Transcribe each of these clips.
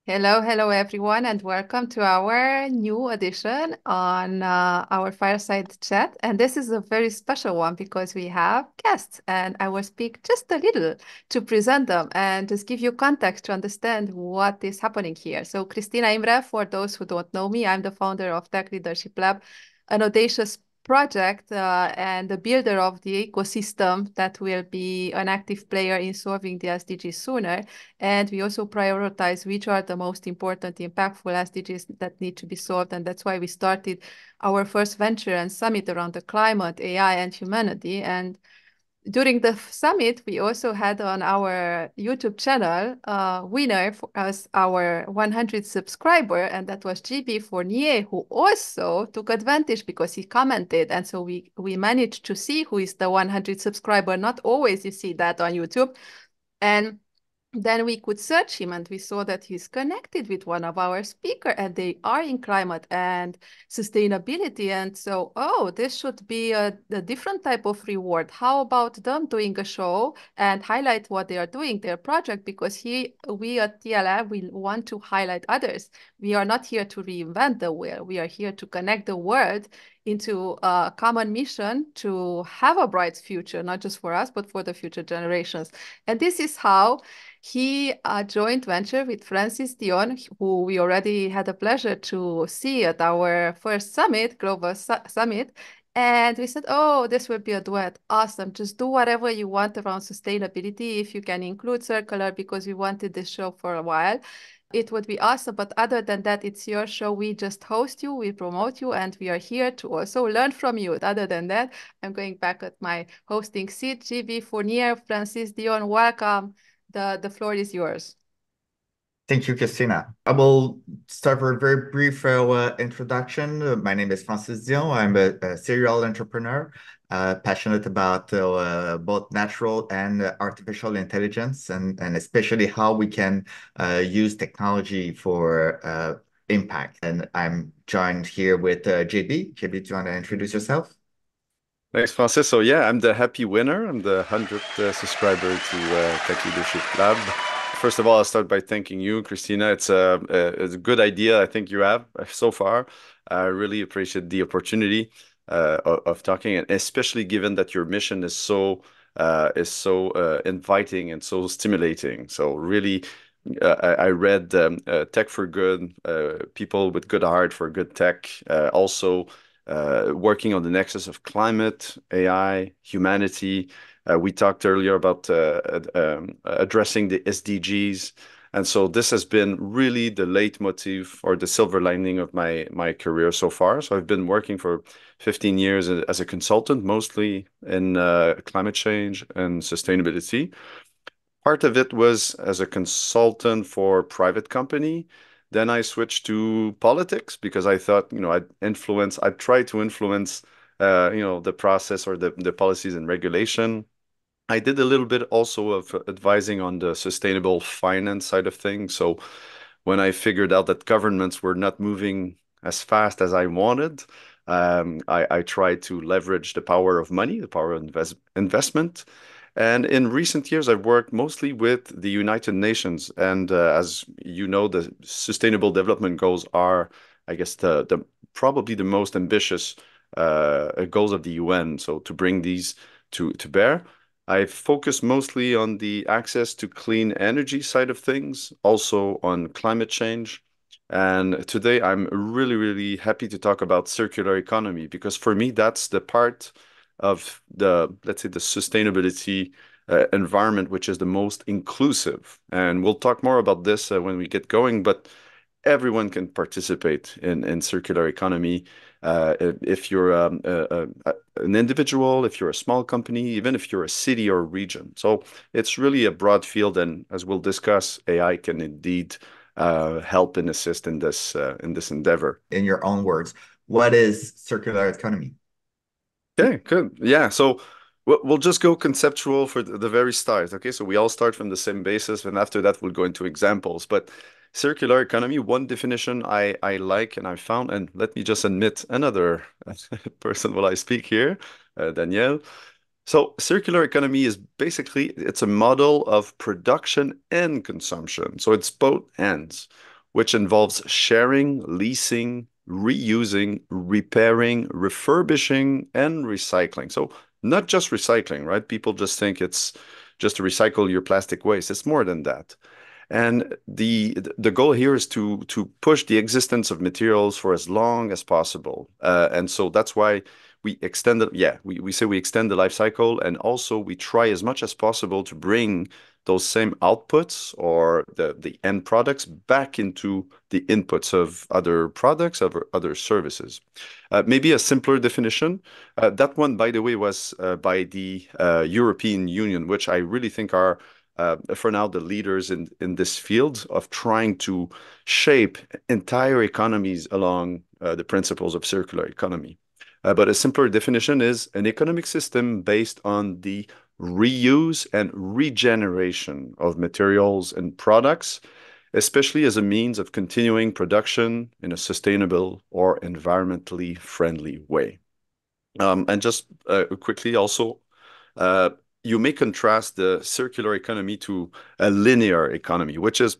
Hello everyone, and welcome to our new edition on our Fireside Chat. And this is a very special one because we have guests, and I will speak just a little to present them and just give you context to understand what is happening here. So, Christina Imre, for those who don't know me, I'm the founder of Tech Leadership Lab, an audacious project and the builder of the ecosystem that will be an active player in solving the SDGs sooner. And we also prioritize which are the most important, impactful SDGs that need to be solved. And that's why we started our first venture and summit around the climate, AI, and humanity. And during the summit, we also had on our YouTube channel a winner for us, our 100 subscriber, and that was GB Fournier, who also took advantage because he commented. And so we managed to see who is the 100 subscriber. Not always you see that on YouTube. And then we could search him and we saw that he's connected with one of our speaker and they are in climate and sustainability. And so, oh, this should be a different type of reward. How about them doing a show and highlight what they are doing, their project? Because we at TLF, we want to highlight others. We are not here to reinvent the wheel. We are here to connect the world into a common mission to have a bright future, not just for us, but for the future generations. And this is how he joint venture with Francis Dion, who we already had the pleasure to see at our first summit, Global Summit. And we said, oh, this will be a duet. Awesome. Just do whatever you want around sustainability. If you can include circular, because we wanted this show for a while, it would be awesome. But other than that, it's your show. We just host you, we promote you, and we are here to also learn from you. Other than that, I'm going back at my hosting seat. GB Fournier, Francis Dion, welcome. The floor is yours. Thank you, Christina. I will start with a very brief introduction. My name is Francis Dion. I'm a serial entrepreneur, passionate about both natural and artificial intelligence, and especially how we can use technology for impact. And I'm joined here with JB. JB, do you want to introduce yourself? Thanks, Francis. So yeah, I'm the happy winner. I'm the 100th subscriber to Tech Leadership Lab. First of all, I'll start by thanking you, Christina. It's a good idea I think you have so far. I really appreciate the opportunity of talking, and especially given that your mission is so inviting and so stimulating. So really, I read Tech for Good, people with good heart for good tech. Also working on the nexus of climate, AI, humanity. We talked earlier about addressing the SDGs. And so this has been really the leitmotif or the silver lining of my career so far. So I've been working for 15 years as a consultant, mostly in climate change and sustainability. Part of it was as a consultant for private company. Then I switched to politics because I thought, I'd try to influence, the process or the policies and regulation. I did a little bit also of advising on the sustainable finance side of things. So when I figured out that governments were not moving as fast as I wanted, I tried to leverage the power of money, the power of investment. And in recent years, I've worked mostly with the United Nations. And as you know, the Sustainable Development Goals are, I guess, the probably the most ambitious goals of the UN. So to bring these to bear. I focus mostly on the access to clean energy side of things, also on climate change. And today I'm really, really happy to talk about circular economy because for me, that's the part of let's say, the sustainability environment, which is the most inclusive. And we'll talk more about this when we get going, but everyone can participate in circular economy. If you're an individual, if you're a small company, even if you're a city or region. So it's really a broad field, and as we'll discuss, AI can indeed help and assist in this endeavor. In your own words, what is circular economy? Okay, good. Yeah, so we'll just go conceptual for the very start. Okay, so we all start from the same basis, and after that, we'll go into examples. But circular economy, one definition I like and I found, and let me just admit another person while I speak here, Danielle. So circular economy is basically it's a model of production and consumption. So it's both ends. which involves sharing, leasing, reusing, repairing, refurbishing, and recycling. So not just recycling, right? People just think it's just to recycle your plastic waste. It's more than that. And the goal here is to push the existence of materials for as long as possible. And so that's why we extend it. Yeah, we say we extend the life cycle, and also we try as much as possible to bring those same outputs or the end products back into the inputs of other products, of other services. Maybe a simpler definition. That one, by the way, was by the European Union, which I really think are for now the leaders in this field of trying to shape entire economies along the principles of circular economy. But a simpler definition is an economic system based on the reuse and regeneration of materials and products, especially as a means of continuing production in a sustainable or environmentally friendly way. And just quickly also, uh, you may contrast the circular economy to a linear economy, which is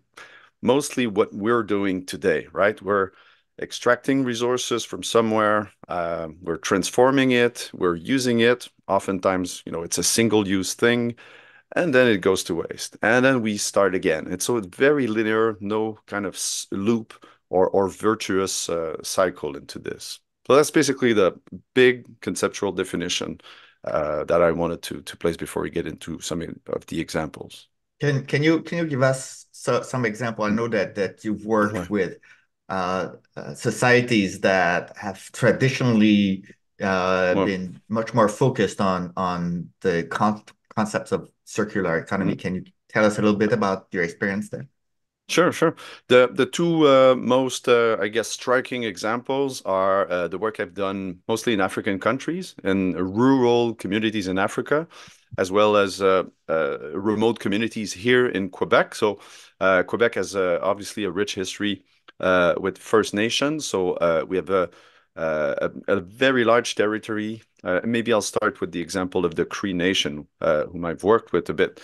mostly what we're doing today, right? We're extracting resources from somewhere, we're transforming it, we're using it. Oftentimes, it's a single-use thing, and then it goes to waste, and then we start again. And so it's very linear, no kind of loop or virtuous cycle into this. So that's basically the big conceptual definition that I wanted to place before we get into some of the examples. Can you give us some example? I know that you've worked Ouais. with societies that have traditionally Ouais. been much more focused on the concepts of circular economy. Mhm. Can you tell us a little bit about your experience there? Sure, sure. The two most I guess striking examples are the work I've done mostly in African countries and rural communities in Africa, as well as remote communities here in Quebec. So Quebec has obviously a rich history with First Nations. So we have a very large territory. Maybe I'll start with the example of the Cree Nation, whom I've worked with a bit.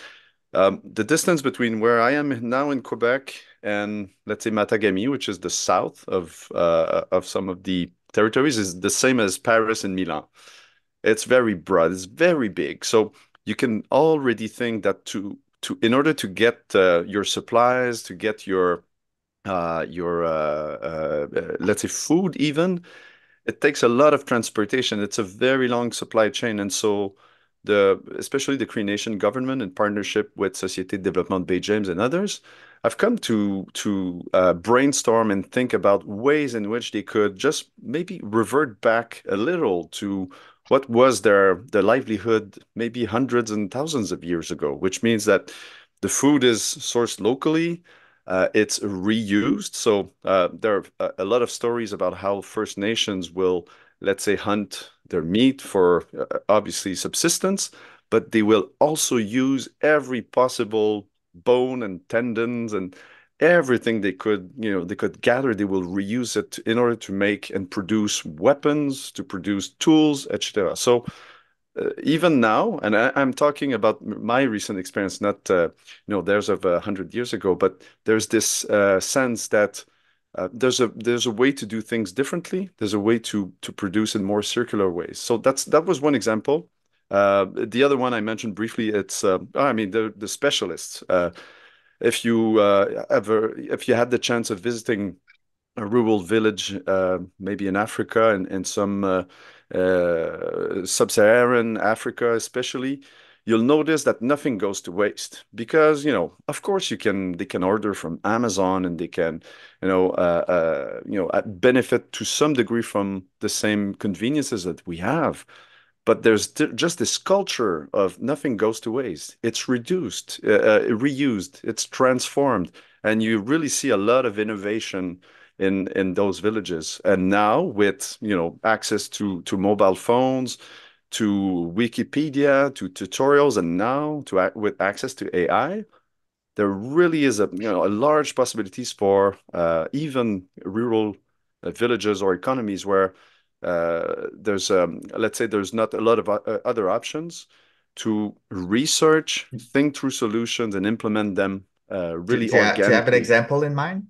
The distance between where I am now in Quebec and let's say Matagami, which is the south of some of the territories, is the same as Paris and Milan. It's very broad, it's very big. So you can already think that to in order to get your supplies, to get your let's say food even, it takes a lot of transportation. It's a very long supply chain. And so especially the Cree Nation government in partnership with Société de Développement Bay James and others, have come to brainstorm and think about ways in which they could just maybe revert back a little to what was their livelihood maybe hundreds and thousands of years ago, which means that the food is sourced locally, it's reused. So there are a lot of stories about how First Nations will, let's say, hunt their meat for obviously subsistence, but they will also use every possible bone and tendons and everything they could gather. They will reuse it in order to make and produce weapons, to produce tools, etc. So even now, and I'm talking about my recent experience, not theirs of 100 years ago, but there's this sense that there's a way to do things differently. There's a way to produce in more circular ways. So that was one example. The other one I mentioned briefly, it's I mean the specialists. If you had the chance of visiting a rural village, maybe in Africa and some sub-Saharan Africa, especially, you'll notice that nothing goes to waste because, of course, they can order from Amazon and they can, benefit to some degree from the same conveniences that we have. But there's just this culture of nothing goes to waste. It's reduced, reused, it's transformed, and you really see a lot of innovation in those villages. And now with access to mobile phones, to Wikipedia, to tutorials, and now with access to AI, there really is a large possibilities for even rural villages or economies where there's let's say there's not a lot of other options to research, think through solutions, and implement them Do, really do you have an organically. example in mind?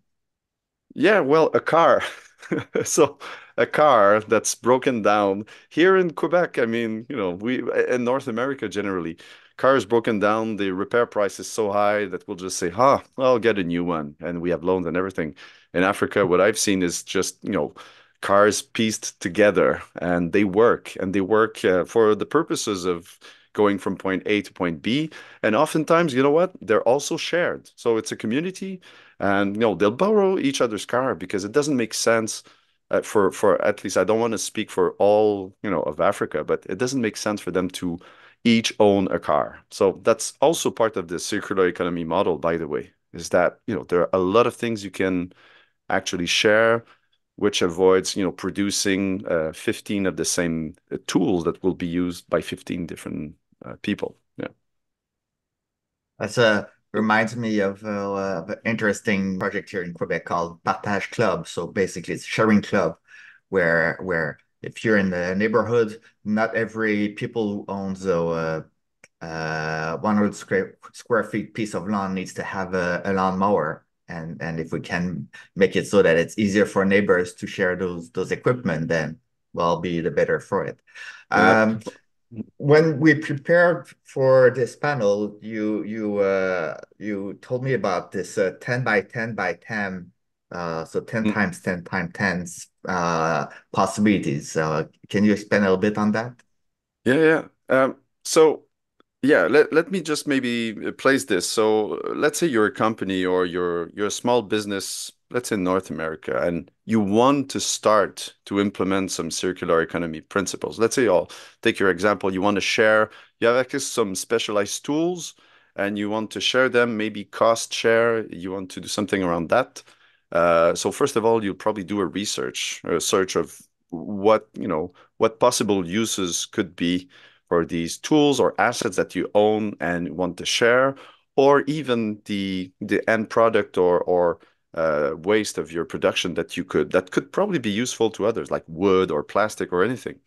Yeah, well, a car. So a car that's broken down here in Quebec. I mean, we in North America generally, cars broken down, the repair price is so high that we'll just say, "Huh, I'll get a new one," and we have loans and everything. In Africa, what I've seen is just, cars pieced together, and they work for the purposes of going from point A to point B. And oftentimes, you know what? They're also shared. So it's a community and they'll borrow each other's car because it doesn't make sense for at least I don't want to speak for all of Africa, but it doesn't make sense for them to each own a car. So that's also part of the circular economy model, by the way, is that there are a lot of things you can actually share, which avoids producing 15 of the same tools that will be used by 15 different people. Yeah. That's reminds me of an interesting project here in Quebec called Partage Club. So basically, it's sharing club, where if you're in the neighborhood, not every people who owns a 100 square feet piece of lawn needs to have a lawn mower. And if we can make it so that it's easier for neighbors to share those equipment, then we'll be the better for it. Yeah. Um, when we prepared for this panel, you told me about this 10 by 10 by 10, so 10 Mm. times 10 times 10 possibilities. Can you expand a little bit on that? Yeah, yeah. So yeah, let me just maybe place this. So let's say you're a company or you're a small business, let's say in North America, and you want to start to implement some circular economy principles. Let's say I'll take your example, you want to share, you have access to some specialized tools and you want to share them, maybe cost share, you want to do something around that. So first of all, you'll probably do a search of what possible uses could be for these tools or assets that you own and want to share, or even the end product or waste of your production that could probably be useful to others, like wood or plastic or anything.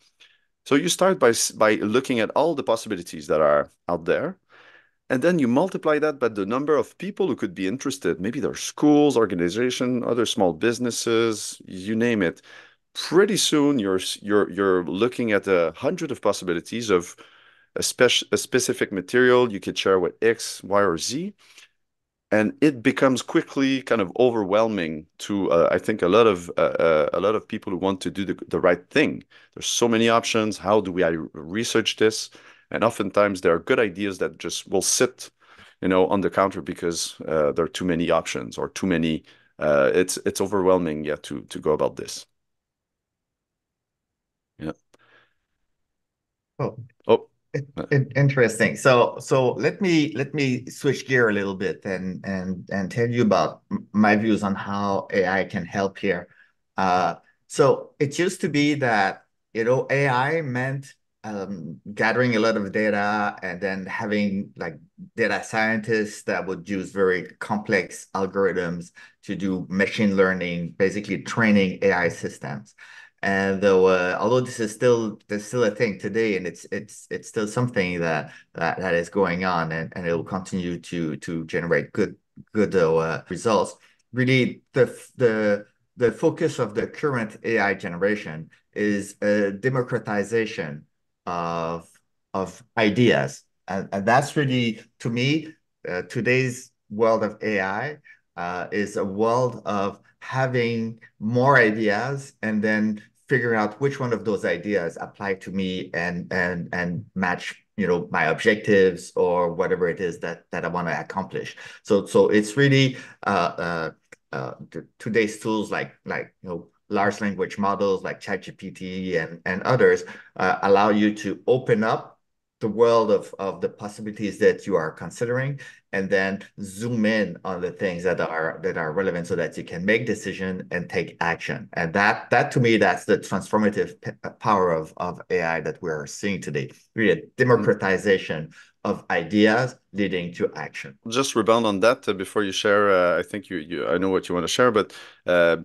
So you start by looking at all the possibilities that are out there, and then you multiply that by the number of people who could be interested. Maybe they're schools, organization, other small businesses, you name it. Pretty soon you're looking at 100 of possibilities of a specific material you could share with X, Y, or Z, and it becomes quickly kind of overwhelming to I think a lot of people who want to do the right thing. There's so many options. How do I research this? And oftentimes there are good ideas that just will sit, on the counter because there are too many options or too many. It's overwhelming, yeah, to go about this. Yeah. Oh, Oh. interesting. So let me switch gear a little bit and tell you about my views on how AI can help here. Uh, so it used to be that AI meant gathering a lot of data and then having like data scientists that would use very complex algorithms to do machine learning, basically training AI systems. And though, although this is still there's still a thing today, and it's still something that is going on, and it will continue to generate good results. Really, the focus of the current AI generation is a democratization of of ideas, and that's really to me today's world of AI is a world of having more ideas and then figuring out which one of those ideas apply to me and match my objectives or whatever it is that I want to accomplish. So it's really today's tools like large language models like ChatGPT and others allow you to open up the world of the possibilities that you are considering and then zoom in on the things that are relevant so that you can make decision and take action. And that to me, that's the transformative power of AI that we're seeing today. Really a democratization of ideas leading to action. Just rebound on that before you share. I think I know what you want to share, but uh,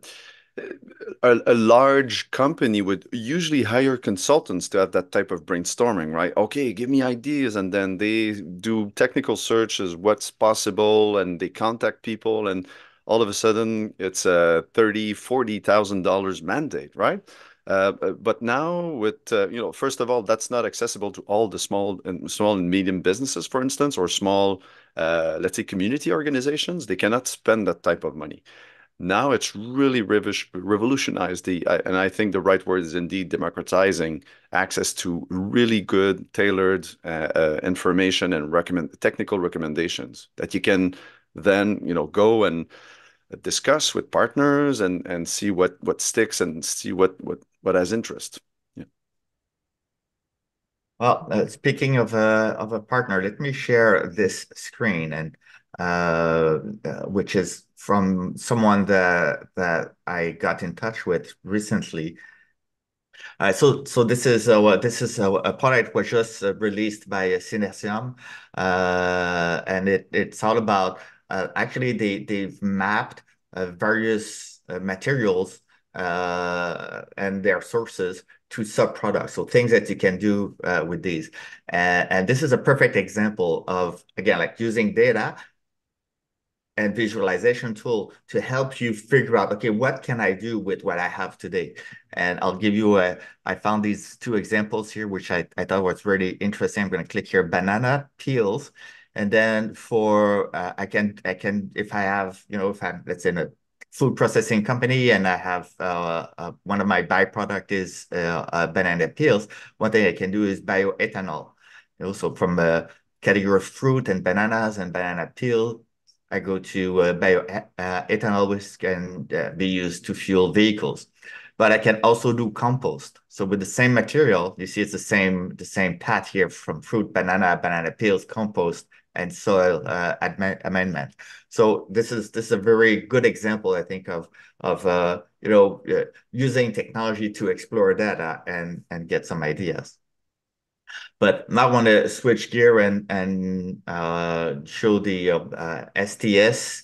a large company would usually hire consultants to have that type of brainstorming, right? Okay, give me ideas, and then they do technical searches, what's possible, and they contact people, and all of a sudden it's a $30,000-$40,000 mandate, right? But now with first of all, that's not accessible to all the small and medium businesses, for instance, or small, let's say, community organizations. They cannot spend that type of money. Now it's really revolutionized and I think the right word is indeed democratizing access to really good tailored information and technical recommendations that you can then, go and discuss with partners and see what sticks and see what has interest. Yeah. Well, speaking of a partner, let me share this screen and which is from someone that I got in touch with recently. So this is a product was just released by Synertium, and it's all about actually they've mapped various materials and their sources to sub-products, so things that you can do with these, and this is a perfect example of again like using data and visualization tool to help you figure out, okay, what can I do with what I have today? And I'll give you I found these two examples here, which I thought was really interesting. I'm going to click here, banana peels. And then for, if I have, if I'm, let's say in a food processing company and I have one of my byproduct is banana peels, one thing I can do is bioethanol. So from a category of fruit and bananas and banana peel, I go to bioethanol, which can be used to fuel vehicles. But I can also do compost. So with the same material, you see it's the same path here from fruit, banana peels, compost, and soil amendment. So this is a very good example, I think, of using technology to explore data and get some ideas. But now I want to switch gear and show the STS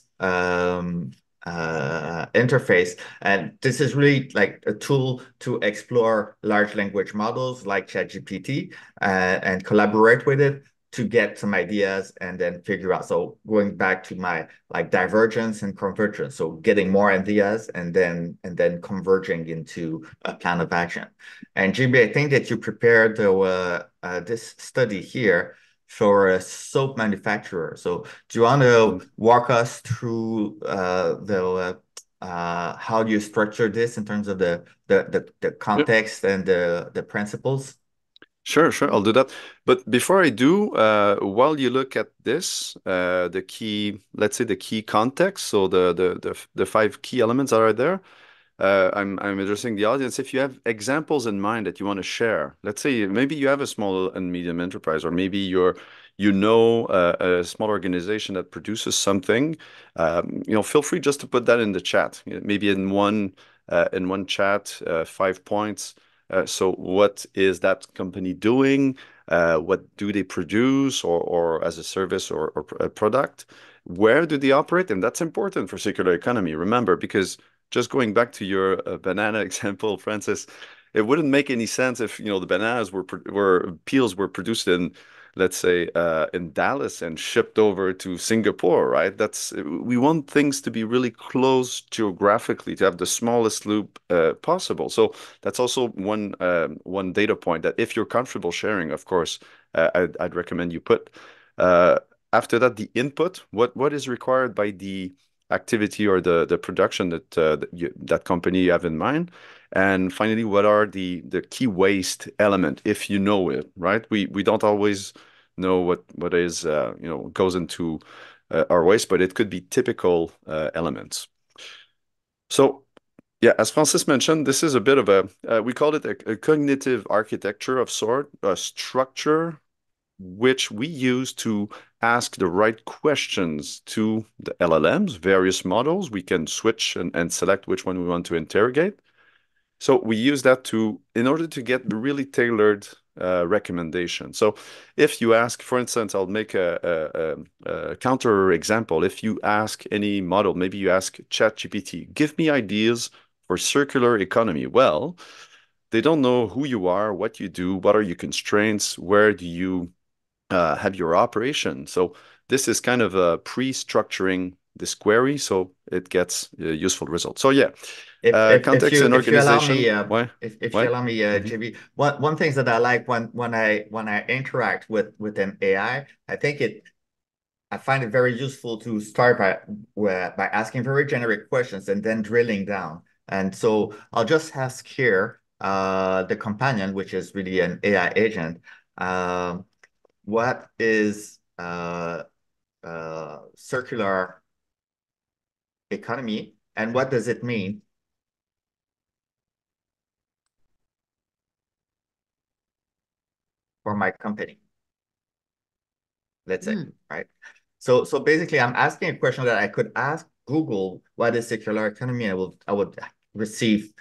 interface. And this is really like a tool to explore large language models like ChatGPT and collaborate with it to get some ideas and then figure out. So going back to my like divergence and convergence, so getting more ideas and then converging into a plan of action. And GB, I think that you prepared this study here for a soap manufacturer. So do you want to walk us through how do you structure this in terms of the context and the principles? Sure, I'll do that. But before I do, while you look at this, let's say the key context, so the five key elements that are there, I'm addressing the audience. If you have examples in mind that you want to share, let's say maybe you have a small and medium enterprise, or maybe a small organization that produces something, feel free just to put that in the chat. Maybe in one chat, 5 points. So what is that company doing? What do they produce or as a service or a product? Where do they operate? And that's important for circular economy. Remember, because just going back to your banana example, Francis, it wouldn't make any sense if the bananas were peels were produced in, let's say, in Dallas and shipped over to Singapore, right? We want things to be really close geographically to have the smallest loop possible. So that's also one data point that if you're comfortable sharing, of course, I'd recommend you put. After that, the input, what is required by the activity or the production that company you have in mind. And finally, what are the key waste element, if you know it, right? We don't always know what is goes into our waste, but it could be typical elements. So yeah, as Francis mentioned, this is a bit of we call it a cognitive architecture of sort, a structure which we use to ask the right questions to the LLMs, various models. We can switch and select which one we want to interrogate. So we use that in order to get really tailored recommendation. So if you ask, for instance, I'll make a counter example. If you ask any model, maybe you ask ChatGPT, give me ideas for circular economy. Well, they don't know who you are, what you do, what are your constraints, where do you have your operation. So this is kind of a pre-structuring this query, so it gets useful results. So yeah, If context you and if you allow organization. me, Why? if you What? allow me, Mm-hmm. JB, one things that I like when I interact with an AI, I find it very useful to start by asking very generic questions and then drilling down. And so I'll just ask here the companion, which is really an AI agent, what is circular economy and what does it mean for my company? Let's say, Mm. right? So basically, I'm asking a question that I could ask Google, what is circular economy? I would receive,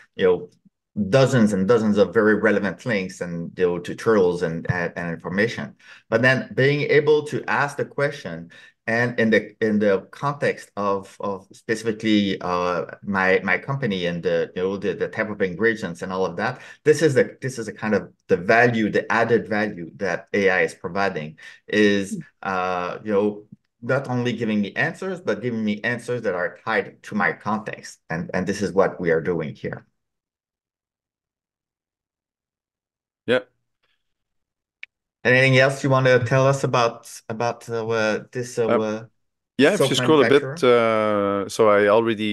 dozens and dozens of very relevant links and tutorials and information. But then being able to ask the question and in the context of specifically my company and the type of ingredients and all of that, this is a kind of the added value that AI is providing is not only giving me answers, but giving me answers that are tied to my context. And this is what we are doing here. Yeah. Anything else you want to tell us about this Uh, Yeah, if you soap scroll a bit, manufacturer? so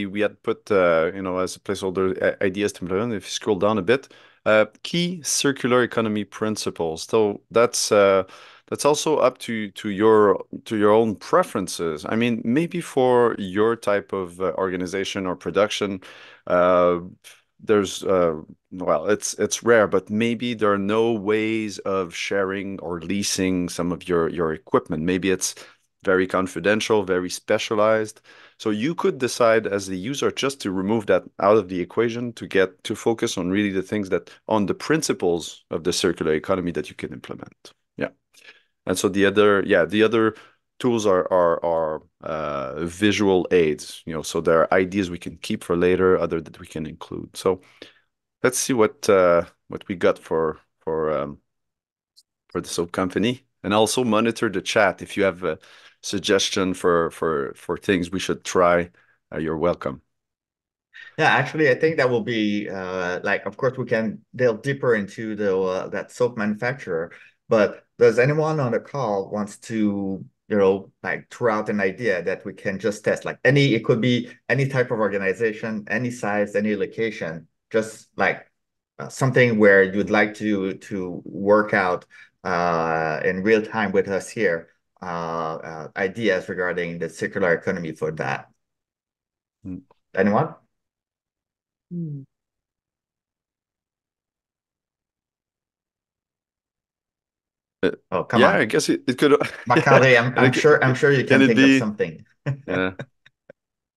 we had put, as a placeholder, ideas to implement. If you scroll down a bit, key circular economy principles. So that's also up to your own preferences. I mean, maybe for your type of organization or production, uh, there's well, it's rare, but maybe there are no ways of sharing or leasing some of your equipment. Maybe it's very confidential, very specialized. So you could decide as the user just to remove that out of the equation to get to focus on really the things that on the principles of the circular economy that you can implement. Yeah. And so the other tools are visual aids, so there are ideas we can keep for later, other that we can include. So let's see what we got for the soap company, and also monitor the chat. If you have a suggestion for things we should try, you're welcome. Yeah, actually, I think that will be of course, we can delve deeper into that soap manufacturer. But does anyone on the call wants to, throw out an idea that we can just test? It could be any type of organization, any size, any location, just something where you'd like to work out in real time with us here, ideas regarding the circular economy for that. Mm. Anyone? Mm. Uh, Oh, come yeah, on. I guess it could. Yeah, Marc-André, I'm and I'm sure I'm sure you can can it think of be? something. Yeah.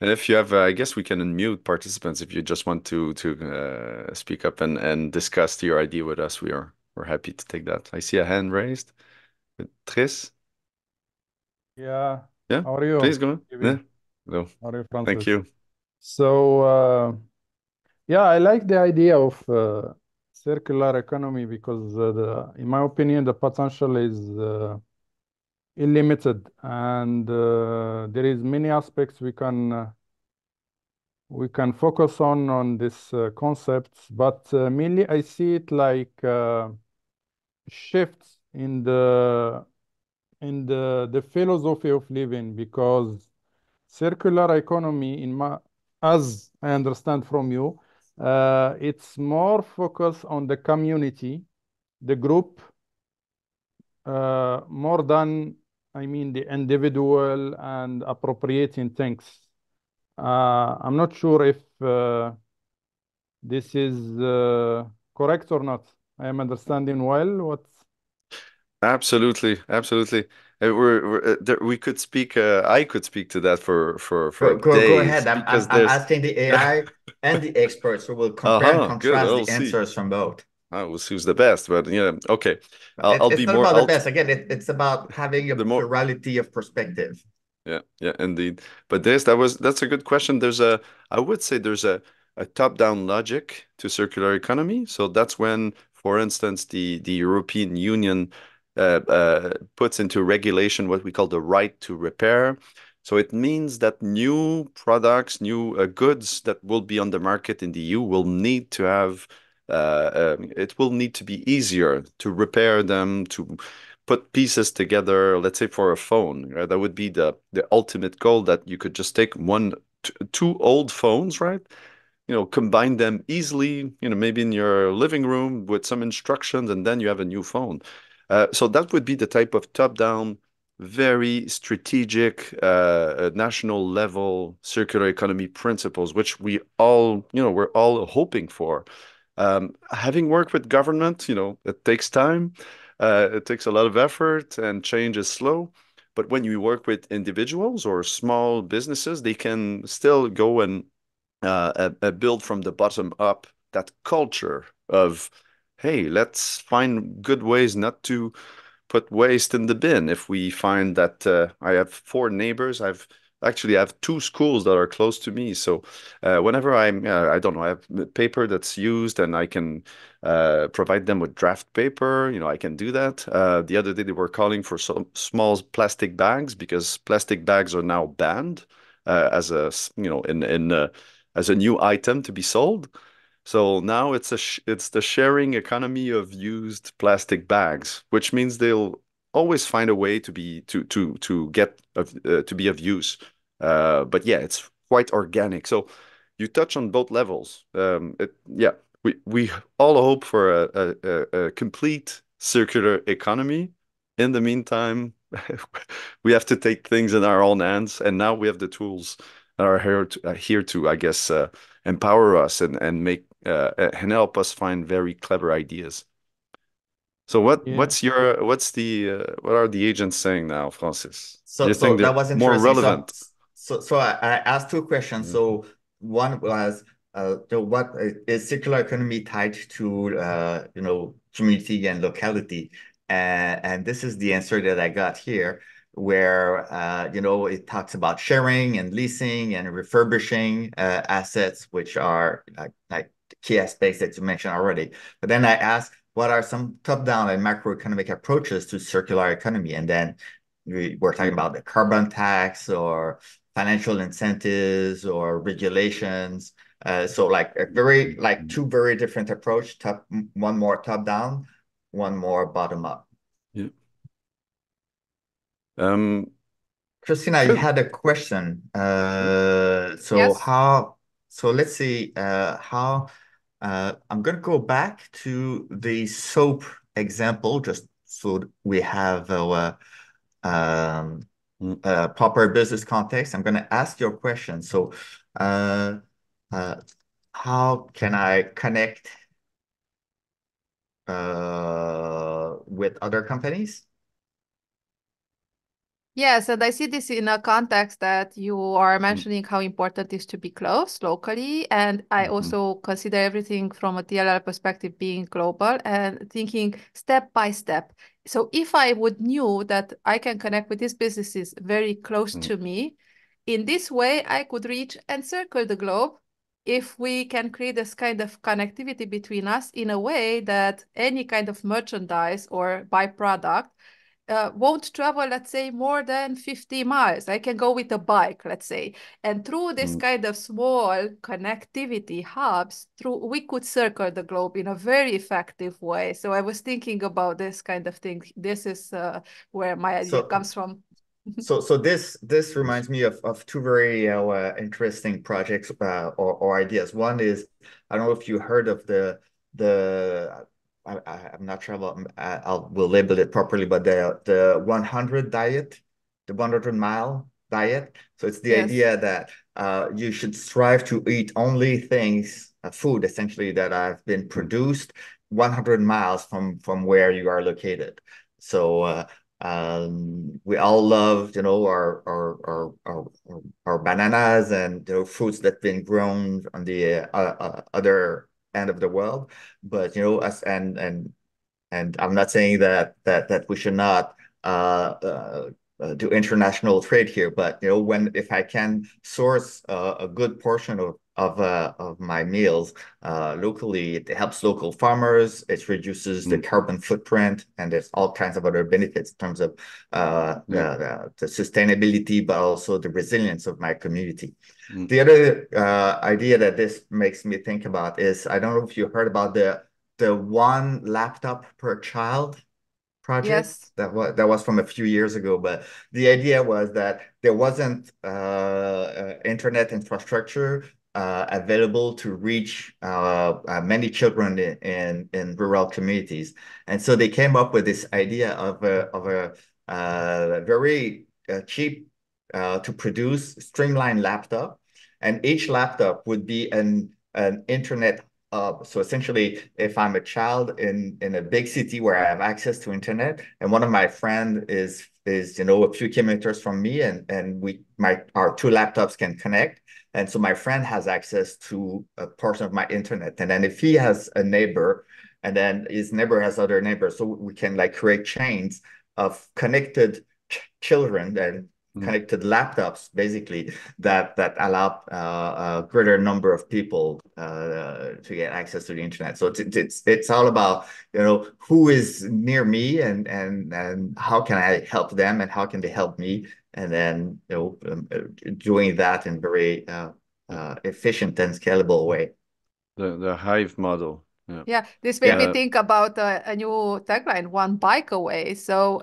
And if you have, I guess we can unmute participants if you just want to speak up and discuss your idea with us. We're happy to take that. I see a hand raised. Tris? Yeah, Yeah, how are please you, go on. Yeah. Maybe. No, How are you, thank Francis? you. So, yeah, I like the idea of circular economy because, in my opinion, the potential is unlimited, and there is many aspects we can focus on this concepts. But mainly, I see it like shifts in the philosophy of living because circular economy as I understand from you, it's more focused on the community, the group, more than, I mean, the individual and appropriating things. I'm not sure if this is correct or not. I am understanding well what. Absolutely, absolutely. We could speak. I could speak to that for Go days ahead. I'm, I'm because I'm there's. asking the AI and the experts who will compare and Uh-huh. Good. contrast I'll the see. answers from both. We'll see who's the best. But yeah, okay. I'll It's be not more. about the best. Again, it's about having a The more. plurality of perspective. Yeah, yeah, indeed. But that's a good question. I would say there's a top-down logic to circular economy. So that's when, for instance, the European Union puts into regulation what we call the right to repair. So it means that new products, new goods that will be on the market in the EU will need to have, it will need to be easier to repair them, to put pieces together. Let's say for a phone, right? That would be the ultimate goal, that you could just take two old phones, right? Combine them easily, maybe in your living room with some instructions, and then you have a new phone. So that would be the type of top-down, very strategic, national level circular economy principles, which we're all hoping for. Having worked with government, it takes time, it takes a lot of effort, and change is slow. But when you work with individuals or small businesses, they can still go and build from the bottom up that culture of, hey, let's find good ways not to put waste in the bin. If we find that I have four neighbors, I have two schools that are close to me. So whenever I don't know, I have paper that's used and I can provide them with draft paper, I can do that. The other day they were calling for some small plastic bags because plastic bags are now banned as a, in as a new item to be sold. So now it's the sharing economy of used plastic bags, which means they'll always find a way to get to be of use. But yeah, it's quite organic. So you touch on both levels. Yeah, we all hope for a complete circular economy. In the meantime, we have to take things in our own hands, and now we have the tools that are here to, I guess, empower us and make and help us find very clever ideas. So Yeah. what are the agents saying now, Francis? Do So, you think so they're that was more interesting. So, relevant? so I asked two questions. Mhm. So one was, what is circular economy tied to, community and locality? And this is the answer that I got here, where, it talks about sharing and leasing and refurbishing assets, which are like key aspects that you mentioned already. But then I asked, what are some top-down and macroeconomic approaches to circular economy? And then we're talking Mm. about the carbon tax or financial incentives or regulations. So like two very different approach, one more top down, one more bottom up. Yeah. Um, Christina, you Good. had a question. Yes. So let's see, I'm going to go back to the soap example, just so we have um, Mm. proper business context. I'm going to ask your question. So, uh, uh, how can I connect with other companies? Yes, and I see this in a context that you are Mm. mentioning how important it is to be close locally. And I Mhm. also consider everything from a TLL perspective being global and thinking step by step. So if I would knew that I can connect with these businesses very close Mm. to me, in this way I could reach and circle the globe if we can create this kind of connectivity between us in a way that any kind of merchandise or byproduct won't travel, let's say, more than 50 miles. I can go with a bike, let's say. And through this Mm. kind of small connectivity hubs, we could circle the globe in a very effective way. So I was thinking about this kind of thing. This is where my idea So, comes from. so this reminds me of two very interesting projects or ideas. One is, I don't know if you heard of the I'm not sure will label it properly, but the 100 diet, the 100-mile diet. So it's the Yes. idea that you should strive to eat only things, food essentially, that have been Mm. produced 100 miles from where you are located. So we all love, our bananas and fruits that've been grown on the other end of the world. But us and I'm not saying that we should not do international trade here, but if I can source a good portion of my meals locally. It helps local farmers. It reduces the Mm. carbon footprint, and there's all kinds of other benefits in terms of Yeah. the sustainability, but also the resilience of my community. Mm. The other idea that this makes me think about is, I don't know if you heard about the one laptop per child project Yes. that was from a few years ago, but the idea was that there wasn't internet infrastructure available to reach many children in rural communities, and so they came up with this idea of a very cheap to produce streamlined laptop, and each laptop would be an internet so essentially, if I'm a child in a big city where I have access to internet, and one of my friend is a few kilometers from me, and our two laptops can connect, and so my friend has access to a portion of my internet, and then if he has a neighbor, and then his neighbor has other neighbors, so we can like create chains of connected children and Mm. connected laptops, basically, that allow a greater number of people to get access to the internet. So it's all about who is near me and how can I help them and how can they help me, and then doing that in very Yeah. efficient and scalable way. The hive model. Yeah. Yeah, this made Yeah. me think about a new tagline, one bike away. So,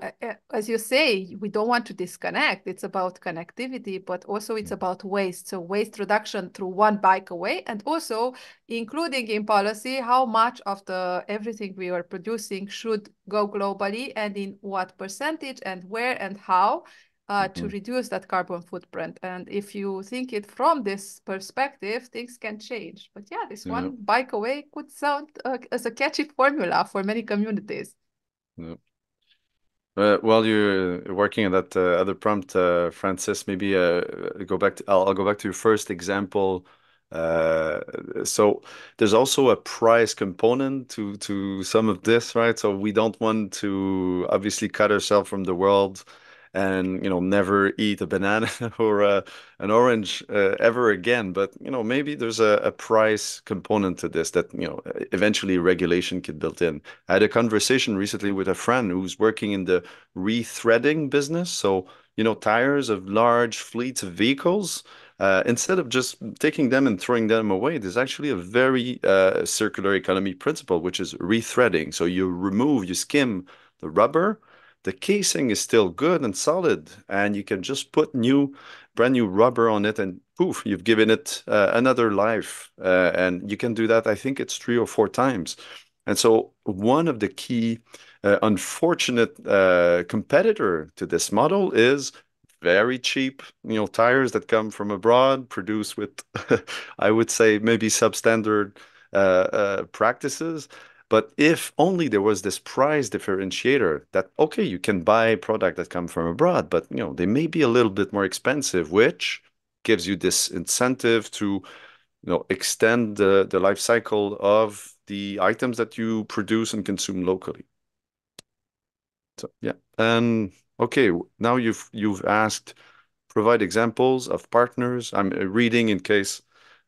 as you say, we don't want to disconnect. It's about connectivity, but also it's about waste. So, waste reduction through one bike away, and also including in policy how much of the everything we are producing should go globally and in what percentage and where and how to Mhm. reduce that carbon footprint. And if you think it from this perspective, things can change. But yeah, this Yeah. one bike away could sound as a catchy formula for many communities. Yeah. While you're working on that other prompt, Francis, maybe I'll go back to your first example. So there's also a price component to some of this, right? So we don't want to obviously cut ourselves from the world and never eat a banana or an orange ever again. But maybe there's a price component to this that eventually regulation could built in. I had a conversation recently with a friend who's working in the rethreading business. So, tires of large fleets of vehicles, instead of just taking them and throwing them away, there's actually a very circular economy principle, which is rethreading. So you skim the rubber, the casing is still good and solid, and you can just put brand new rubber on it, and poof, you've given it another life. And you can do that, I think it's 3 or 4 times. And so one of the key unfortunate competitor to this model is very cheap, tires that come from abroad, produced with, I would say, maybe substandard practices. But if only there was this price differentiator that, okay, you can buy product that come from abroad, but they may be a little bit more expensive, which gives you this incentive to extend the life cycle of the items that you produce and consume locally. So yeah. And okay, now you've asked provide examples of partners. I'm reading in case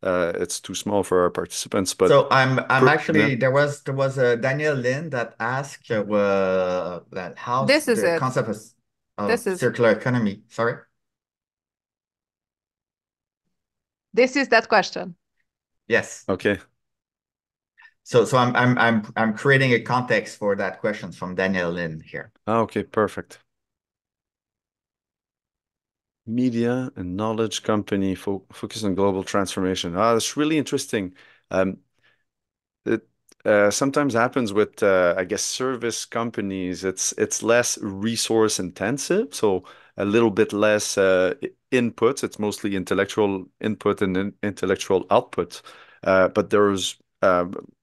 it's too small for our participants, but So I'm yeah. actually there was a Daniel Lin that asked that how This is the it. concept This of is circular economy. Sorry. this is that question. Yes. Okay. So I'm creating a context for that question from Daniel Lin here. Okay, perfect. Media and knowledge company focus on global transformation. That's really interesting. It sometimes happens with, I guess, service companies. It's less resource intensive, so a little bit less input. It's mostly intellectual input and intellectual output. But there's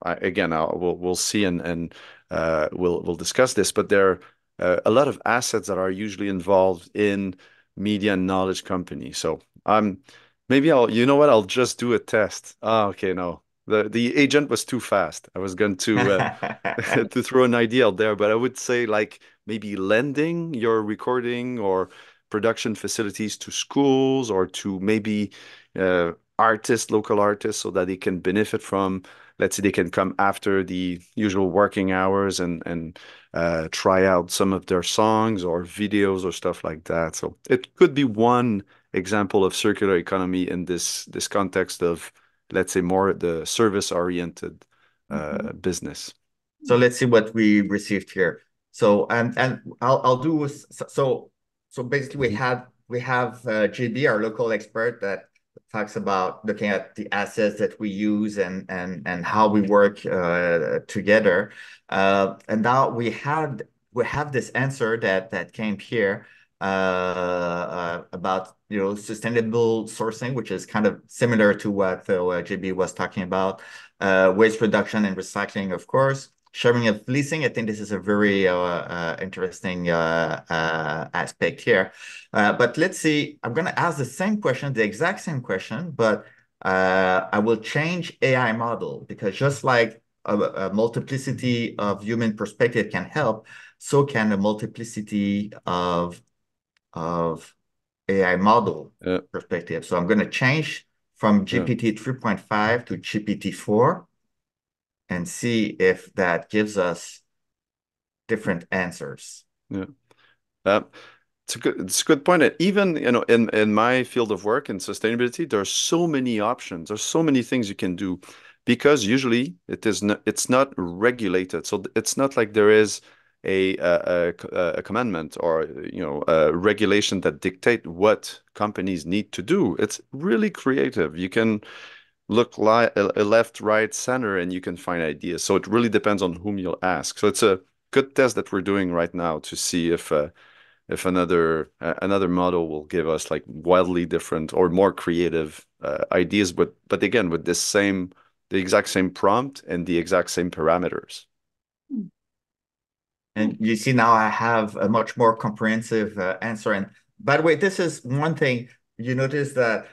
again, we'll see and we'll discuss this. But there are a lot of assets that are usually involved in media and knowledge companies. So maybe you know what? I'll just do a test. Okay, no. The agent was too fast. I was going to to throw an idea out there, but I would say like maybe lending your recording or production facilities to schools or to maybe artists, local artists, so that they can benefit from, let's say they can come after the usual working hours and try out some of their songs or videos or stuff like that. So it could be one example of circular economy in this context of, let's say, more the service-oriented business. So let's see what we received here. So and I'll do so basically we have JB, our local expert, that talks about looking at the assets that we use and how we work together. And now we have this answer that came here about sustainable sourcing, which is kind of similar to what JB was talking about. Waste reduction and recycling, of course. Sharing of leasing, I think this is a very interesting aspect here. But let's see, I'm going to ask the same question, the exact same question, but I will change AI model, because just like a multiplicity of human perspective can help, so can a multiplicity of AI model perspective. So I'm going to change from GPT 3.5 to GPT 4 and see if that gives us different answers. Yeah. It's a good point. And even, in my field of work in sustainability, there are so many options. There's so many things you can do, because usually it's not regulated. So it's not like there is a commandment or a regulation that dictate what companies need to do. It's really creative. You can look left, right, center, and you can find ideas. So it really depends on whom you'll ask. So it's a good test that we're doing right now to see if another model will give us like wildly different or more creative ideas, but again with the exact same prompt and the exact same parameters. And you see now I have a much more comprehensive answer. And by the way, this is one thing you notice that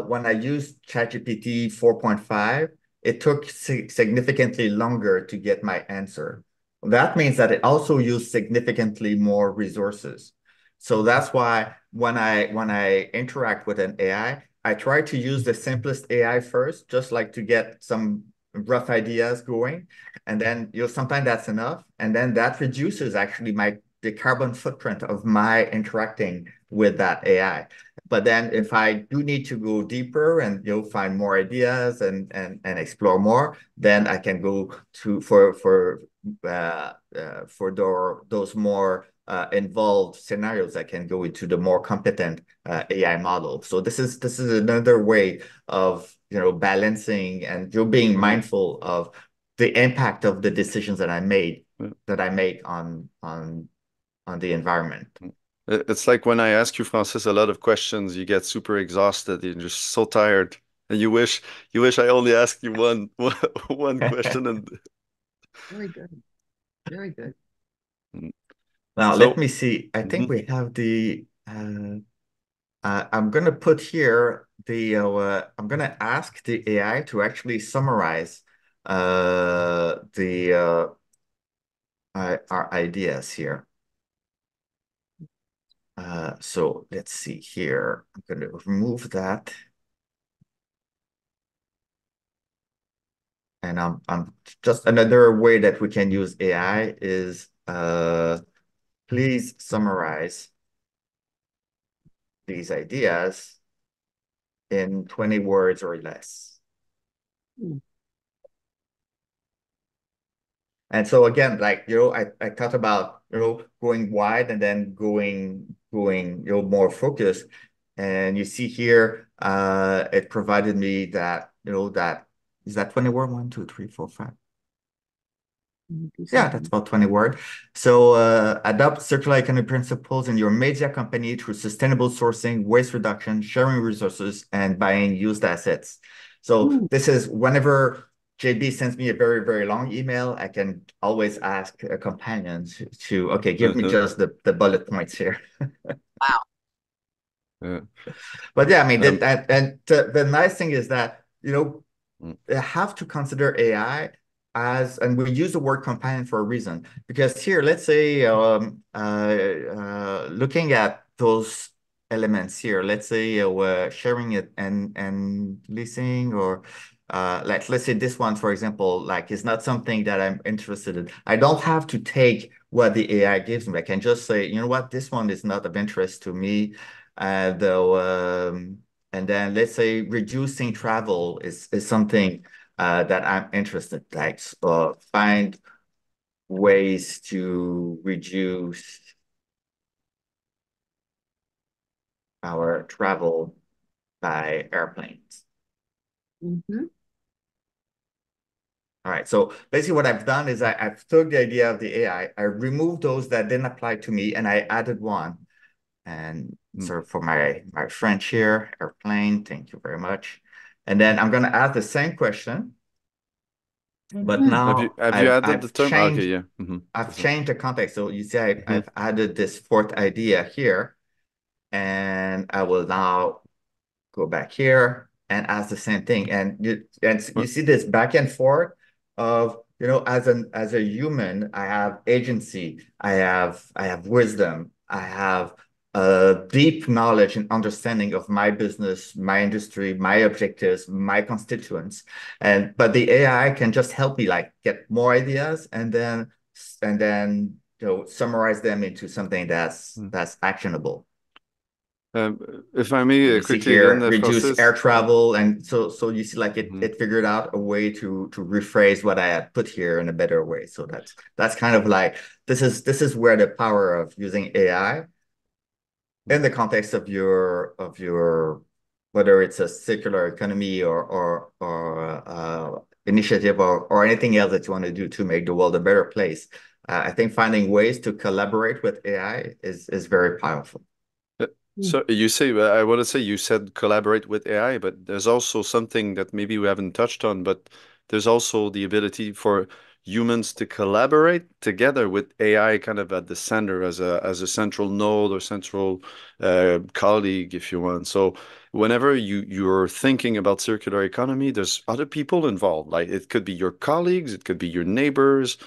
when I used ChatGPT 4.5, it took significantly longer to get my answer. That means that it also used significantly more resources. So that's why when I interact with an AI, I try to use the simplest AI first, just like to get some rough ideas going. And then sometimes that's enough. And then that reduces actually the carbon footprint of my interacting with that AI. But then if I do need to go deeper and find more ideas and explore more, then I can go for those more involved scenarios. I can go into the more competent AI model. So this is another way of balancing and being mindful of the impact of the decisions that I make on the environment. It's like when I ask you, Francis, a lot of questions, you get super exhausted. You're just so tired, and you wish I only asked you one question. And very good, very good. Now so, let me see. I think we have the. I'm going to put here the. I'm going to ask the AI to actually summarize our ideas here. So let's see here. I'm going to remove that. And I'm just another way that we can use AI is please summarize these ideas in 20 words or less. And so again, like I thought about going wide and then going more focused. And you see here, it provided me that that is that 20 word 1, 2, 3, 4, 5. Yeah, that's about 20 words. So adopt circular economy principles in your media company through sustainable sourcing, waste reduction, sharing resources, and buying used assets. So this is whenever JB sends me a very, very long email, I can always ask a companion to okay, give me just the bullet points here. Wow. But yeah, I mean, the nice thing is that, have to consider AI as, and we use the word companion for a reason, because here, let's say, looking at those elements here. Let's say we're sharing it and leasing, or like let's say this one, for example, like is not something that I'm interested in. I don't have to take what the AI gives me. I can just say, you know what, this one is not of interest to me. Though, and then let's say reducing travel is something that I'm interested, like find ways to reduce our travel by airplanes. Mhm. All right. So basically what I've done is I've took the idea of the AI, I removed those that didn't apply to me, and I added one. And so for my French here, airplane, thank you very much. And then I'm going to ask the same question, but Mhm. now Have you added the term? Okay, yeah. I've changed the context. So you see, Mhm. I've added this fourth idea here, and I will now go back here and ask the same thing. And you see this back and forth of, you know, as a human, I have agency, I have wisdom, I have a deep knowledge and understanding of my business, my industry, my objectives, my constituents. And but the AI can just help me like get more ideas and then you know summarize them into something that's actionable. If I may You see quickly again, here, reduce Francis. air travel. And so you see like Mhm. it figured out a way to rephrase what I had put here in a better way. So that's kind of like this is where the power of using AI in the context of your whether it's a circular economy or initiative or anything else that you want to do to make the world a better place. I think finding ways to collaborate with AI is very powerful. So you say, I want to say you said collaborate with AI, but there's also something that maybe we haven't touched on, but there's also the ability for humans to collaborate together with AI kind of at the center as a central node or central colleague, if you want. So whenever you're thinking about circular economy, there's other people involved. Like it could be your colleagues, it could be your neighbors,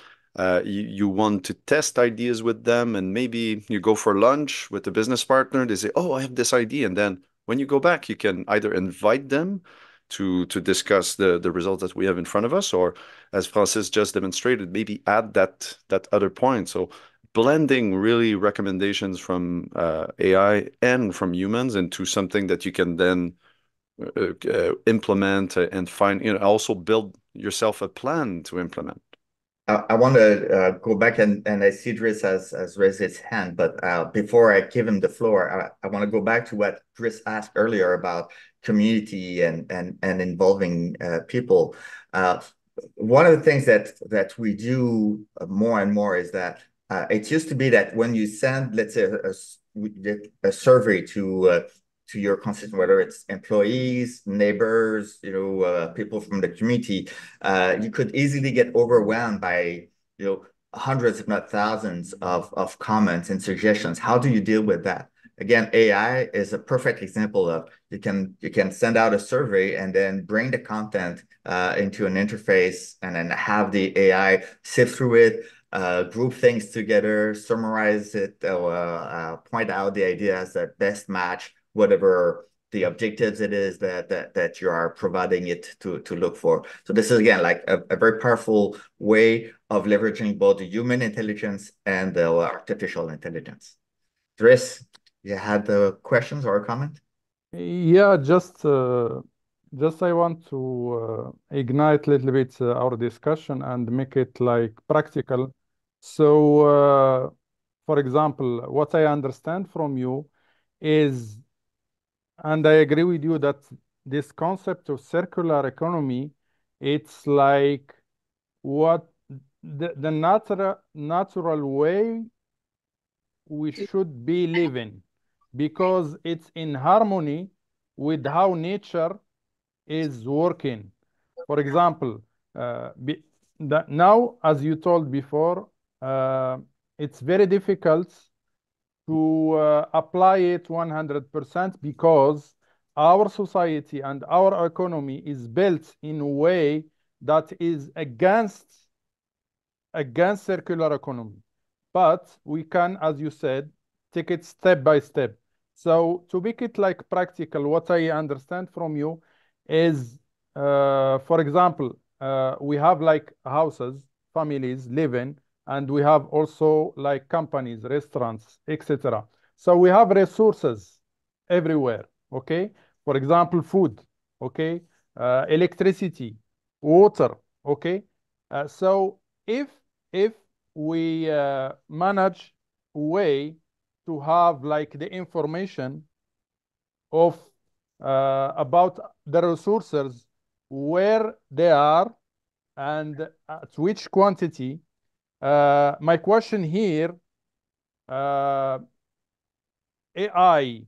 you want to test ideas with them, and maybe you go for lunch with a business partner. They say, "Oh, I have this idea," and then when you go back, you can either invite them to discuss the results that we have in front of us, or as Francis just demonstrated, maybe add that other point. So blending really recommendations from AI and from humans into something that you can then implement and find, also build yourself a plan to implement. I want to go back and I see Driss has raised his hand, but before I give him the floor, I want to go back to what Driss asked earlier about community and involving people. Uh, One of the things that we do more and more is that it used to be that when you send, let's say, a survey to your constituent, whether it's employees, neighbors, you know, people from the community, you could easily get overwhelmed by, you know, hundreds, if not thousands of comments and suggestions. How do you deal with that? Again, AI is a perfect example of you can send out a survey and then bring the content into an interface and then have the AI sift through it, group things together, summarize it, point out the ideas that best match whatever the objectives it is that you are providing it to look for. So this is again like a very powerful way of leveraging both the human intelligence and the artificial intelligence. Dris, you had the questions or a comment? Yeah, just I want to ignite a little bit our discussion and make it like practical. So, for example, what I understand from you is, and I agree with you that this concept of circular economy, it's like what the natural way we should be living, because it's in harmony with how nature is working. For example, now, as you told before, uh, it's very difficult to apply it 100% because our society and our economy is built in a way that is against circular economy. But we can, as you said, take it step by step. So to make it like practical, what I understand from you is, for example, we have like houses, families living, and we have also like companies, restaurants, etc. So we have resources everywhere. Okay, for example, food. Okay, electricity, water. Okay, so if we manage a way to have like the information of about the resources, where they are and at which quantity. My question here, uh, AI,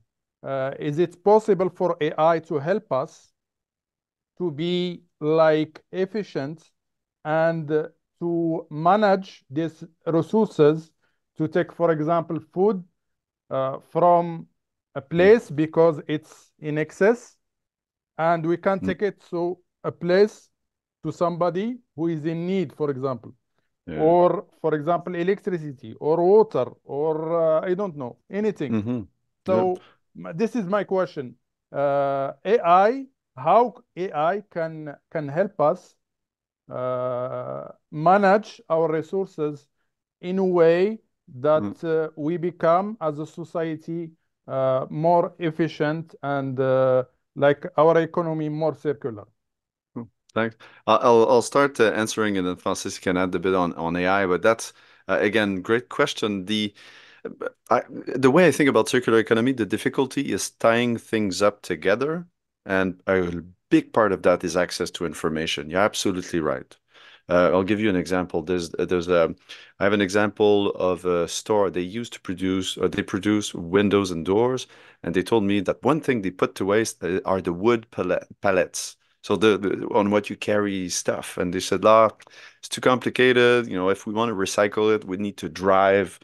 is it possible for AI to help us to be like efficient and to manage these resources, to take, for example, food from a place because it's in excess, and we can Mm. take it to a place to somebody who is in need, for example, Yeah. or for example, electricity or water or I don't know, anything. Mm-hmm. Yeah. So this is my question. AI, how AI can help us manage our resources in a way that Mm. we become as a society more efficient and like our economy more circular. Cool. Thanks. I'll start answering, and then Francis can add a bit on AI. But that's again great question. The way I think about circular economy, the difficulty is tying things up together, and a big part of that is access to information. You're absolutely right. I'll give you an example. I have an example of a store. They used to produce, or they produce windows and doors, and they told me that one thing they put to waste are the wood pallets. So on what you carry stuff, and they said, "Ah, it's too complicated. If we want to recycle it, we need to drive,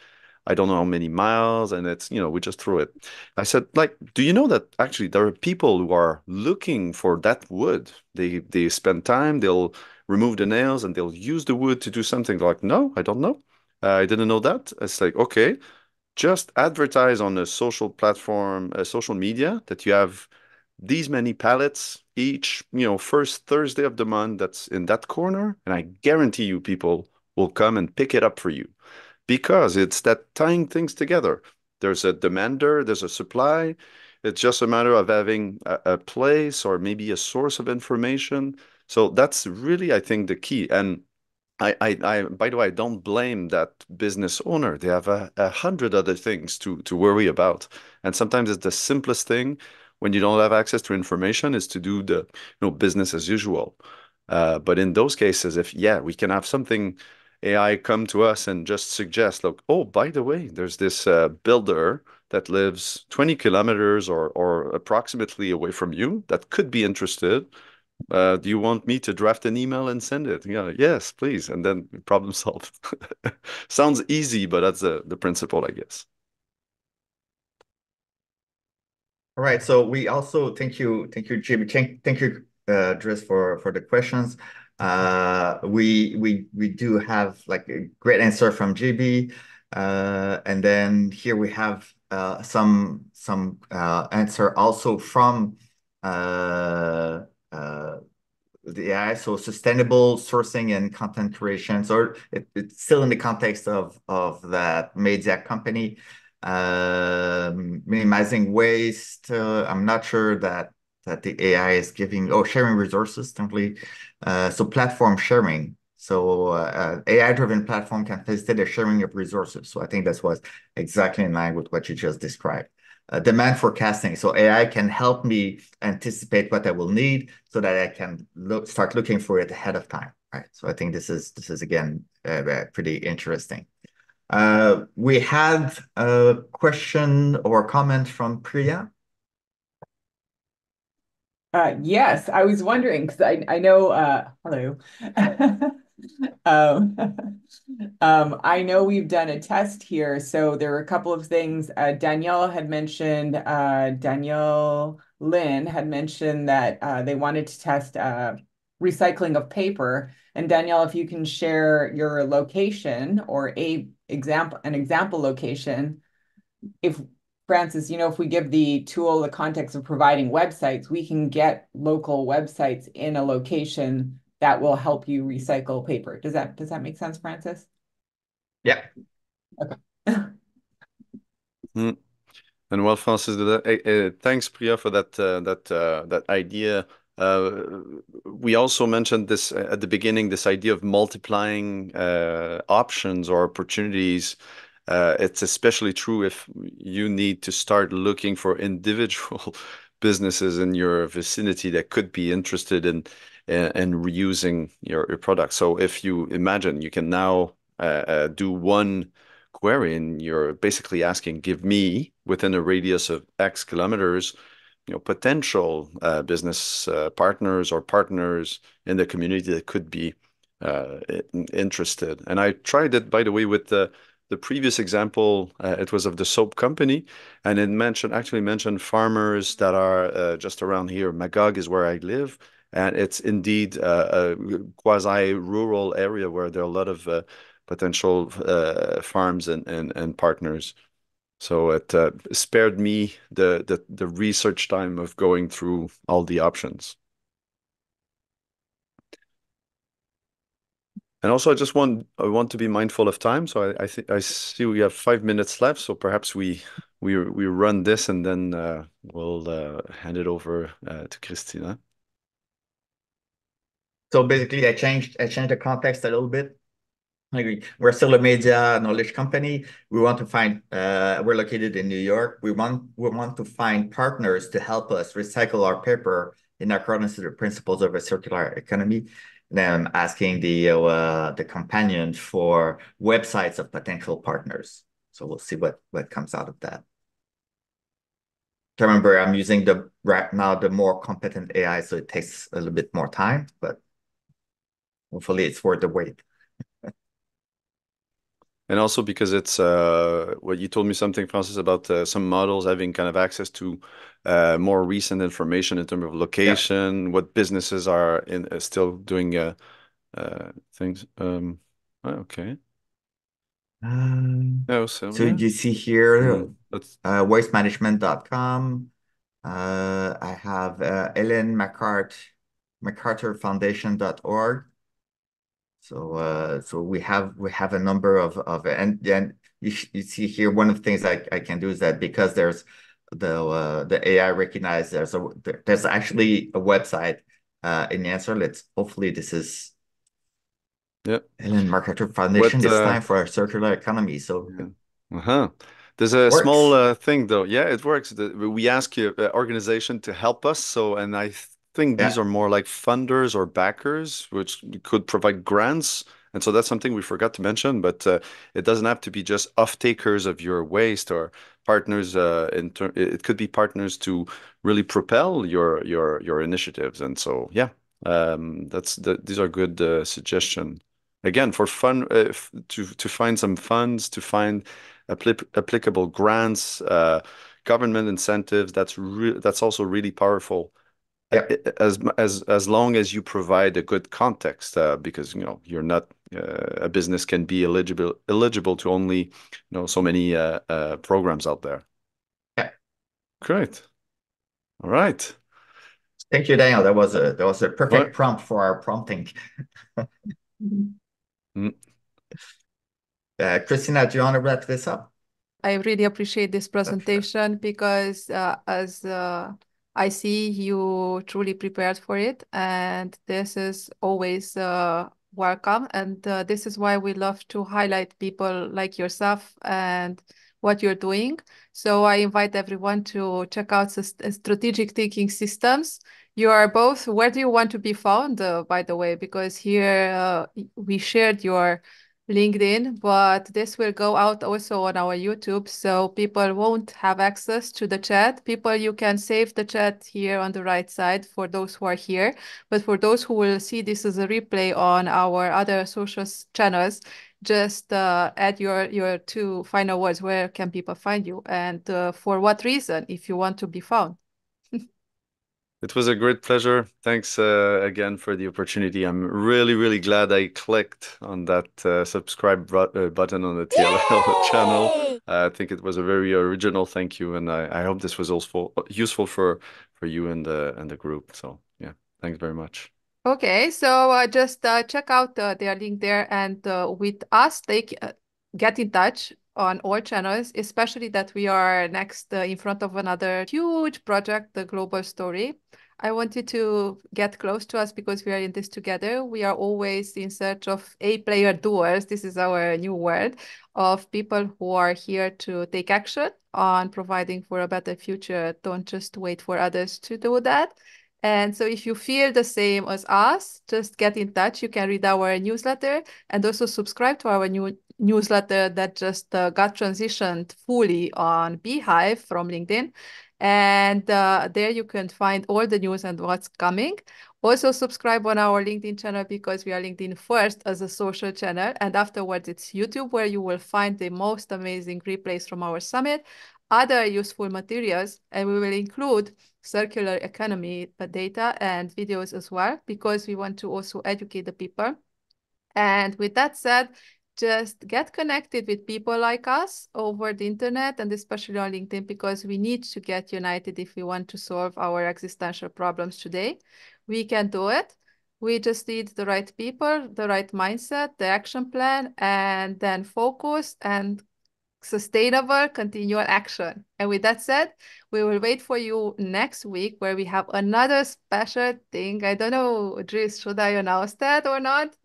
I don't know how many miles, and we just throw it." I said, like, do you know that actually there are people who are looking for that wood? They spend time, they'll remove the nails, and they'll use the wood to do something. They're like, no, I don't know. I didn't know that. It's like, okay, just advertise on a social platform, social media, that you have these many pallets each, first Thursday of the month that's in that corner, and I guarantee you people will come and pick it up for you, because it's that tying things together. There's a demander, there's a supply. It's just a matter of having a place or maybe a source of information. So that's really, I think, the key. And by the way, I don't blame that business owner. They have a hundred other things to worry about. And sometimes it's the simplest thing when you don't have access to information is to do the, business as usual. But in those cases, if, yeah, we can have something AI come to us and just suggest, look, oh, by the way, there's this builder that lives 20 kilometers or approximately away from you that could be interested. Do you want me to draft an email and send it? Yeah, yes, please. And then problem solved. Sounds easy, but that's the principle, I guess. All right. So we also thank you, Jimmy. Thank you, Dries, for the questions. We do have like a great answer from GB, and then here we have some answer also from uh, the AI, so sustainable sourcing and content creation. So it's still in the context of that media company, minimizing waste. I'm not sure that the AI is giving sharing resources simply. So platform sharing. So AI-driven platform can facilitate the sharing of resources. So I think that's what's exactly in line with what you just described. Demand forecasting. So AI can help me anticipate what I will need so that I can start looking for it ahead of time. Right. So I think this is again pretty interesting. We had a question or comment from Priya. Yes, I was wondering because I know hello. Um, I know we've done a test here, so there were a couple of things. Danielle Lynn had mentioned that they wanted to test recycling of paper. And Danielle, if you can share your location or an example location, if Francis, if we give the tool the context of providing websites, we can get local websites in a location that will help you recycle paper. Does that make sense, Francis? Yeah. Okay. And well, Francis, thanks, Priya, for that idea. We also mentioned this at the beginning, this idea of multiplying options or opportunities. It's especially true if you need to start looking for individual businesses in your vicinity that could be interested in reusing your product. So if you imagine, you can now do one query and you're basically asking, give me within a radius of X kilometers, potential business partners or partners in the community that could be interested. And I tried it, by the way, with the previous example. It was of the soap company, and it actually mentioned farmers that are just around here. Magog is where I live, and it's indeed a quasi-rural area where there are a lot of potential farms and partners. So it spared me the research time of going through all the options. And also, I want to be mindful of time. So I think I see we have 5 minutes left. So perhaps we run this and then we'll hand it over to Christina. So basically, I changed the context a little bit. We're still a media knowledge company. We want to find. We're located in New York. We want to find partners to help us recycle our paper in accordance to the principles of a circular economy. Then I'm asking the companion for websites of potential partners. So we'll see what comes out of that. Remember, I'm using right now the more competent AI, so it takes a little bit more time, but hopefully it's worth the wait. And also because it's what you told me something, Francis, about some models having kind of access to more recent information in terms of location, what businesses are still doing things. Okay. Oh, so yeah. You see here, That's wastemanagement.com. I have Ellen MacArthur So we have a number of and you see here one of the things I can do is that because there's the AI recognized there's actually a website in the answer. Hopefully this is Ellen MacArthur Foundation. It's time for a circular economy. So there's a small thing though. Yeah, it works. We ask your organization to help us. So, and I think these are more like funders or backers, which could provide grants. And so that's something we forgot to mention, but it doesn't have to be just off-takers of your waste or partners. It could be partners to really propel your initiatives. And so, yeah, these are good suggestions. Again, for fun, to find some funds, to find applicable grants, government incentives. That's also really powerful. As long as you provide a good context, because you're not a business can be eligible to only so many programs out there. Yeah. Great. All right. Thank you, Daniel. That was a perfect prompt for our prompting. Christina, do you want to wrap this up? I really appreciate this presentation because as I see you truly prepared for it, and this is always welcome. And this is why we love to highlight people like yourself and what you're doing. So I invite everyone to check out Strategic Thinking Systems. You are both, where do you want to be found, by the way? Because here we shared your LinkedIn, but this will go out also on our YouTube, so people won't have access to the chat. People, you can save the chat here on the right side for those who are here, but for those who will see this as a replay on our other social channels, just add your two final words. Where can people find you, and for what reason, if you want to be found? It was a great pleasure. Thanks again for the opportunity. I'm really, really glad I clicked on that subscribe button on the TLL channel. I think it was a very original thank you, and I hope this was also useful for you and the group. So yeah, thanks very much. Okay, so just check out their link there, and with us, get in touch on all channels, especially that we are next in front of another huge project, the Global Story. I want you to get close to us because we are in this together. We are always in search of A-player doers. This is our new word of people who are here to take action on providing for a better future. Don't just wait for others to do that. And so if you feel the same as us, just get in touch. You can read our newsletter and also subscribe to our new newsletter that just got transitioned fully on Beehive from LinkedIn. And there you can find all the news and what's coming. Also subscribe on our LinkedIn channel because we are LinkedIn first as a social channel. And afterwards, it's YouTube where you will find the most amazing replays from our summit, other useful materials, and we will include circular economy data and videos as well, because we want to also educate the people. And with that said, just get connected with people like us over the internet and especially on LinkedIn, because we need to get united if we want to solve our existential problems today. We can do it. We just need the right people, the right mindset, the action plan, and then focus and sustainable continual action. And with that said, we will wait for you next week where we have another special thing. I don't know, Dries, should I announce that or not?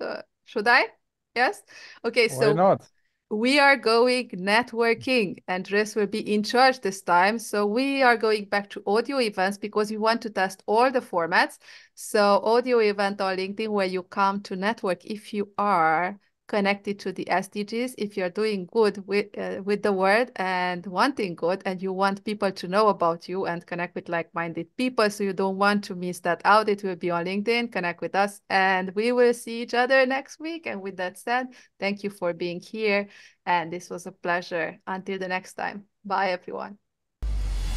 Should I? Yes? Okay, Why not? we are going networking and Dries will be in charge this time. So we are going back to audio events because we want to test all the formats. So audio event on LinkedIn where you come to network if you are connected to the SDGs, if you're doing good with the world and wanting good, and you want people to know about you and connect with like-minded people, so you don't want to miss that out, it will be on LinkedIn. Connect with us, and we will see each other next week. And with that said, thank you for being here, and this was a pleasure. Until the next time. Bye, everyone.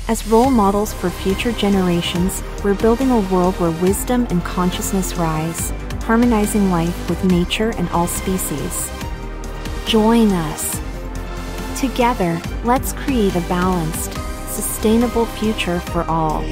As role models for future generations, we're building a world where wisdom and consciousness rise, harmonizing life with nature and all species. Join us. Together, let's create a balanced, sustainable future for all.